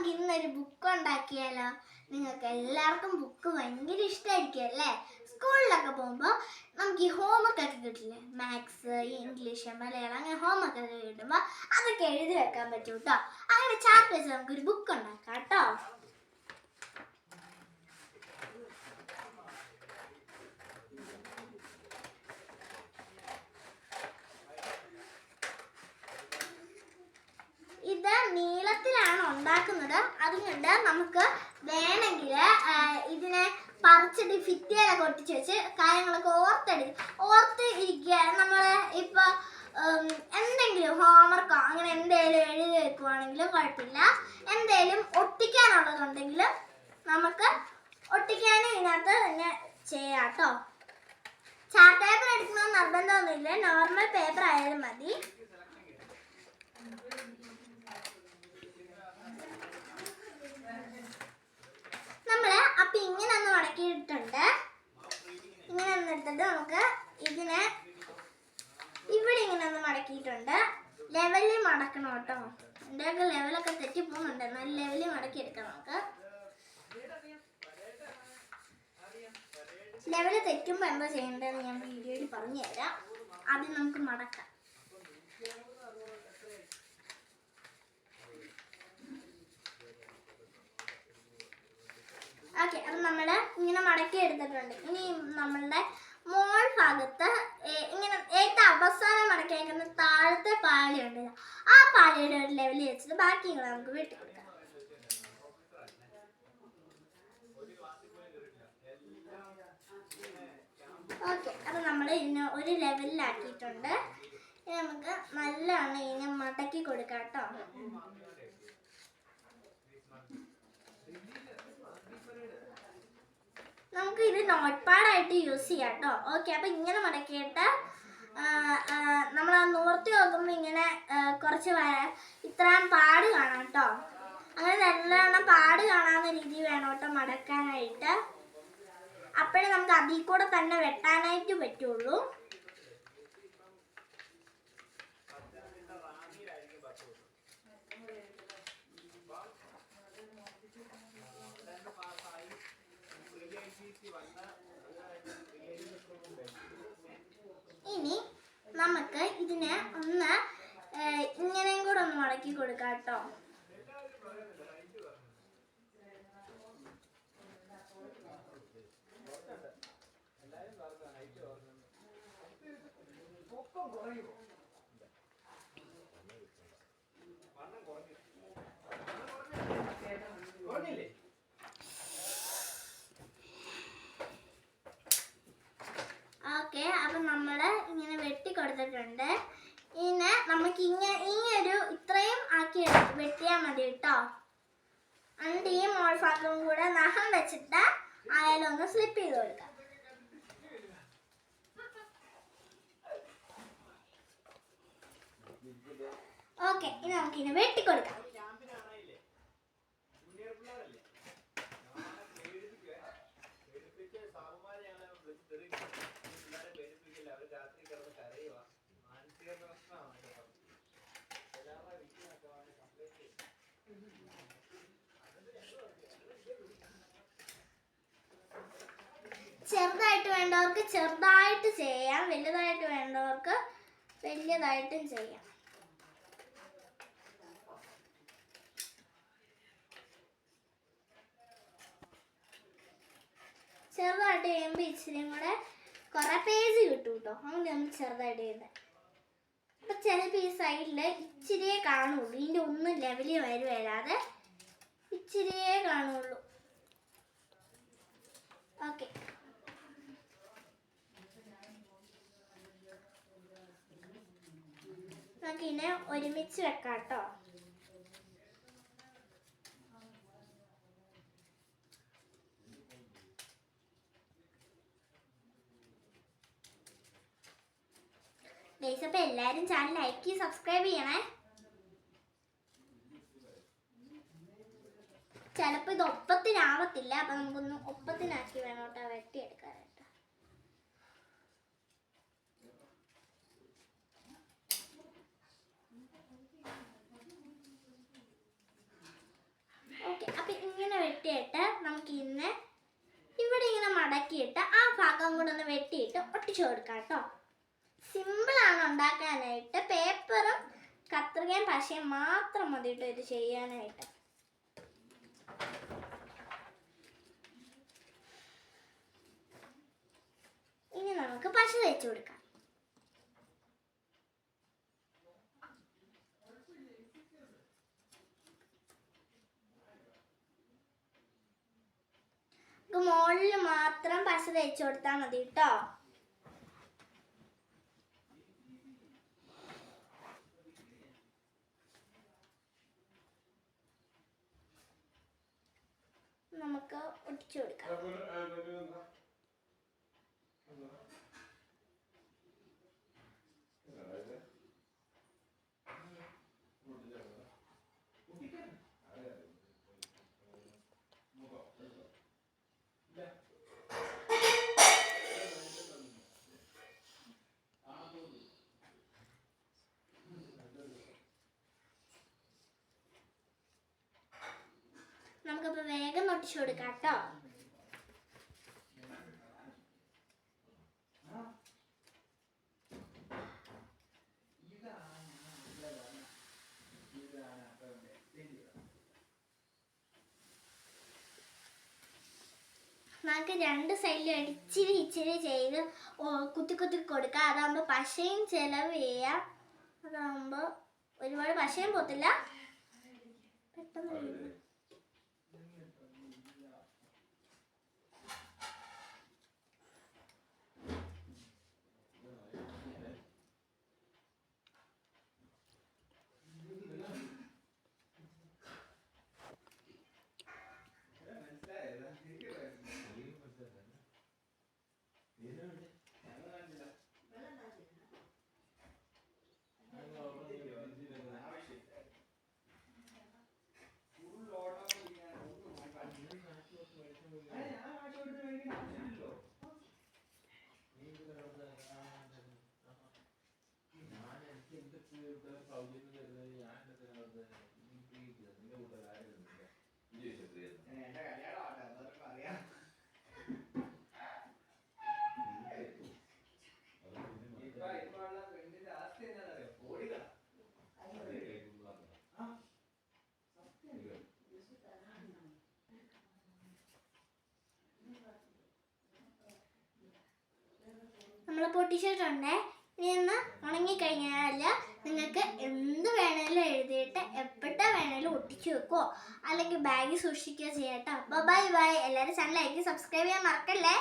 നമുക്ക് ഇന്നൊരു ബുക്ക് ഉണ്ടാക്കിയാലോ? നിങ്ങൾക്ക് എല്ലാവർക്കും ബുക്ക് ഭയങ്കര ഇഷ്ടമായിരിക്കും അല്ലേ? സ്കൂളിലൊക്കെ പോകുമ്പോൾ നമുക്ക് ഈ ഹോംവർക്ക് ഒക്കെ കിട്ടില്ലേ? മാത്സ്, ഇംഗ്ലീഷ്, മലയാളം അങ്ങനെ ഹോംവർക്ക് ഒക്കെ കിട്ടുമ്പോൾ അതൊക്കെ എഴുതി വെക്കാൻ പറ്റും കേട്ടോ. അങ്ങനെ ചാർട്ട് വെച്ച് നമുക്കൊരു ബുക്ക് ഉണ്ടാക്കാം കേട്ടോ. ഇത് നീളത്തിലാണ് ഉണ്ടാക്കുന്നത്. അതുകൊണ്ട് നമുക്ക് വേണമെങ്കിൽ ഇതിനെ പറിച്ചിട്ട് ഭിത്തിയിലൊക്കെ ഒട്ടിച്ച് വെച്ച് കാര്യങ്ങളൊക്കെ ഓർത്ത് ഇരിക്കുക. നമ്മൾ ഇപ്പോൾ എന്തെങ്കിലും ഹോംവർക്കോ അങ്ങനെ എന്തെങ്കിലും എഴുതി വെക്കുവാണെങ്കിലും കുഴപ്പമില്ല. എന്തെങ്കിലും ഒട്ടിക്കാനുള്ളതുണ്ടെങ്കിലും നമുക്ക് ഒട്ടിക്കാനും ഇതിനകത്ത് തന്നെ ചെയ്യാം കേട്ടോ. ചാർട്ട് പേപ്പർ എടുക്കണമെന്ന് നിർബന്ധമൊന്നുമില്ല, നോർമൽ പേപ്പർ ആയാലും മതി. അപ്പൊ ഇങ്ങനെ ഒന്ന് മടക്കിയിട്ടുണ്ട്. ഇങ്ങനെ ഒന്ന് എടുത്തിട്ട് നമുക്ക് ഇതിനെ ഇവിടെ ഇങ്ങനെ ഒന്ന് മടക്കിയിട്ടുണ്ട്. ലെവലിൽ മടക്കണം കേട്ടോ. എന്റെയൊക്കെ ലെവലൊക്കെ തെറ്റി പോകുന്നുണ്ട്. നല്ല ലെവലിൽ മടക്കി എടുക്കാം. നമുക്ക് ലെവല് തെറ്റുമ്പോൾ എന്താ ചെയ്യേണ്ടതെന്ന് ഞാൻ വീഡിയോയിൽ പറഞ്ഞു തരാം. ആദ്യം നമുക്ക് മടക്കാം. ഓക്കെ, അത് നമ്മൾ ഇങ്ങനെ മടക്കി എടുത്തിട്ടുണ്ട്. ഇനി നമ്മളുടെ മോൾ ഭാഗത്ത് ഇങ്ങനെ ഏറ്റവും അവസാനം മടക്കിയേക്കുന്ന താഴത്തെ പാളിയുണ്ട്. ആ പാളിയുടെ ഒരു ലെവലിൽ വെച്ചിട്ട് ബാക്കി നമുക്ക് വെട്ടി കൊടുക്കാം. ഓക്കെ, അത് നമ്മൾ ഇതിനെ ഒരു ലെവലിലാക്കിയിട്ടുണ്ട്. നമുക്ക് നല്ലോണം ഇതിനെ മടക്കി കൊടുക്കാം കേട്ടോ. നമുക്ക് ഇത് നോട്ട് പാഡായിട്ട് യൂസ് ചെയ്യാം കേട്ടോ. ഓക്കെ, അപ്പം ഇങ്ങനെ മടക്കിയിട്ട് നമ്മൾ നൂർത്തി നോക്കുമ്പോൾ ഇങ്ങനെ കുറച്ച് ഇത്രയും പാട് കാണാം കേട്ടോ. അങ്ങനെ നല്ലോണം പാട് കാണാവുന്ന രീതി വേണം കേട്ടോ മടക്കാനായിട്ട്. അപ്പോഴേ നമുക്ക് അതിൽ കൂടെ തന്നെ വെട്ടാനായിട്ട് പറ്റുള്ളൂ. ഇനി നമുക്ക് ഇതിനെ ഒന്ന് ഇങ്ങനെയും കൂടെ ഒന്ന് മടക്കി കൊടുക്കാം കേട്ടോ. ഓക്കെ, അപ്പം നമ്മൾ ഇങ്ങനെ വെട്ടി കൊടുത്തിട്ടുണ്ട്. ഇനി നമുക്ക് ഈ ഒരു ഇത്രയും ആക്കി വെട്ടിയാൽ മതി കേട്ടോ. എന്നിട്ട് ഈ മോൾ ഭാഗവും കൂടെ നഖം വെച്ചിട്ട് ആയാലും ഒന്ന് സ്ലിപ്പ് ചെയ്ത് കൊടുക്കാം. ഓക്കെ, ഇനി നമുക്കിനി വെട്ടിക്കൊടുക്കാം. ചെറുതായിട്ട് വേണ്ടവർക്ക് ചെറുതായിട്ട് ചെയ്യാം, വലുതായിട്ട് വേണ്ടവർക്ക് വലിയതായിട്ടും ചെയ്യാം. ചെറുതായിട്ട് ചെയ്യുമ്പോൾ ഇച്ചിരിയും കൂടെ കുറെ പേജ് കിട്ടും കേട്ടോ. അങ്ങനെ നമ്മൾ ചെറുതായിട്ട് ചെയ്യുന്നത്. ഇപ്പം ചിലപ്പോൾ ഈ സൈഡിൽ ഇച്ചിരിയേ കാണുള്ളൂ. ഇതിൻ്റെ ഒന്നും ലെവലിൽ വരാതെ ഇച്ചിരിയേ കാണുള്ളൂ. ഓക്കെ, നമുക്കിതിനെ ഒരുമിച്ച് വെക്കാം കേട്ടോ. ഗൈസ്, അപ്പോൾ എല്ലാവരും ചാനൽ ലൈക്ക് ചെയ്ത് സബ്സ്ക്രൈബ് ചെയ്യണേ. ചിലപ്പോൾ ഇത് ഒപ്പത്തിനാവത്തില്ല. അപ്പം നമുക്കൊന്ന് ഒപ്പത്തിനാക്കി വേണം കേട്ടോ വെട്ടിയെടുക്കാനായിട്ട്. ഒട്ടിച്ചു കൊടുക്കാം കേട്ടോ. സിമ്പിളാണ് ഉണ്ടാക്കാനായിട്ട്. പേപ്പറും കത്രികയും പശയും മാത്രം മതി കേട്ടോ ഇത് ചെയ്യാനായിട്ട്. ഇനി നമുക്ക് പശ തേച്ച് കൊടുക്കാം. മുകളിൽ മാത്രം പശ തേച്ച് കൊടുത്താൽ മതി കേട്ടോ. നമുക്ക് ഒട്ടിച്ചു കൊടുക്കാം. നമുക്കിപ്പോൾ വേഗം ഒട്ടിച്ചു കൊടുക്കാം കേട്ടോ. നമുക്ക് രണ്ട് സൈഡിലും ഇച്ചിരി ഇച്ചിരി ചെയ്ത് കുത്തി കുത്തി കൊടുക്കുക. അതാകുമ്പോൾ പശയും ചിലവ് ചെയ്യാം. അതാകുമ്പോൾ ഒരുപാട് പശയും പോത്തില്ല, പെട്ടെന്ന്. നമ്മൾ പൊട്ടിച്ചിട്ടുണ്ട്. ഇനി ഒന്ന് ഉണങ്ങിക്കഴിഞ്ഞാൽ നിങ്ങൾക്ക് എന്ത് വേണേലും എഴുതിയിട്ട് എപ്പോഴത്തെ വേണേലും ഒട്ടിച്ചു വെക്കുമോ അല്ലെങ്കിൽ ബാഗിൽ സൂക്ഷിക്കുകയോ ചെയ്യാം കേട്ടോ. Bye bye. എല്ലാവരും ചാനൽ ലൈക്ക് സബ്സ്ക്രൈബ് ചെയ്യാൻ മറക്കല്ലേ.